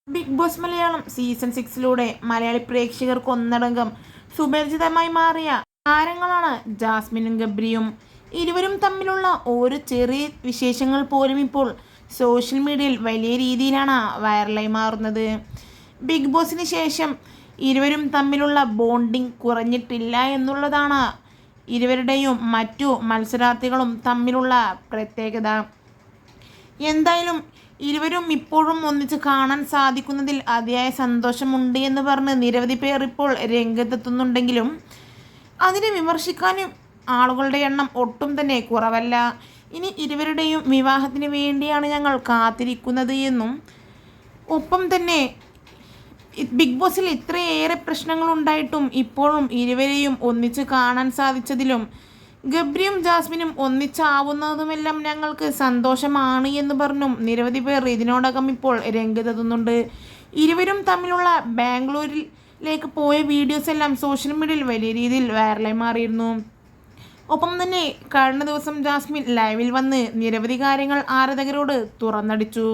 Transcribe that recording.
Big Boss Malayalam season 6 മലയാളി പ്രേക്ഷകർക്ക് ഒന്നടങ്കം സുപരിചിതമായി മാറിയ താരങ്ങളാണ് ജാസ്മിനും ഗബ്രിയും. ഇരുവരും തമ്മിലുള്ള ഓരോ ചെറിയ വിശേഷങ്ങൾ പോലും ഇപ്പോൾ സോഷ്യൽ മീഡിയയിൽ വലിയ രീതിയിലാണ് വൈറലായി മാറുന്നത്. ബിഗ് ബോസിന് ശേഷം ഇരുവരും തമ്മിലുള്ള ബോണ്ടിങ് കുറഞ്ഞിട്ടില്ല എന്നുള്ളതാണ് ഇരുവരുടെയും മറ്റു മത്സരാർത്ഥികളും തമ്മിലുള്ള പ്രത്യേകത. എന്തായാലും ഇരുവരും ഇപ്പോഴും ഒന്നിച്ച് കാണാൻ സാധിക്കുന്നതിൽ അതിയായ സന്തോഷമുണ്ട് എന്ന് പറഞ്ഞ് നിരവധി പേർ ഇപ്പോൾ രംഗത്തെത്തുന്നുണ്ടെങ്കിലും അതിനെ വിമർശിക്കാനും ആളുകളുടെ എണ്ണം ഒട്ടും തന്നെ കുറവല്ല. ഇനി ഇരുവരുടെയും വിവാഹത്തിന് വേണ്ടിയാണ് ഞങ്ങൾ കാത്തിരിക്കുന്നത് എന്നും, ഒപ്പം തന്നെ ബിഗ് ബോസിൽ ഇത്രയേറെ പ്രശ്നങ്ങളുണ്ടായിട്ടും ഇപ്പോഴും ഇരുവരെയും ഒന്നിച്ച് കാണാൻ സാധിച്ചതിലും ഗബ്രിയും ജാസ്മിനും ഒന്നിച്ചാവുന്നതുമെല്ലാം ഞങ്ങൾക്ക് സന്തോഷമാണ് എന്ന് പറഞ്ഞും നിരവധി പേർ ഇതിനോടകം ഇപ്പോൾ രംഗത്തെത്തുന്നുണ്ട്. ഇരുവരും തമ്മിലുള്ള ബാംഗ്ലൂരിലേക്ക് പോയ വീഡിയോസ് എല്ലാം സോഷ്യൽ മീഡിയയിൽ വലിയ രീതിയിൽ വൈറലായി മാറിയിരുന്നു. ഒപ്പം തന്നെ കഴിഞ്ഞ ദിവസം ജാസ്മിൻ ലൈവിൽ വന്ന് നിരവധി കാര്യങ്ങൾ ആരാധകരോട് തുറന്നടിച്ചു.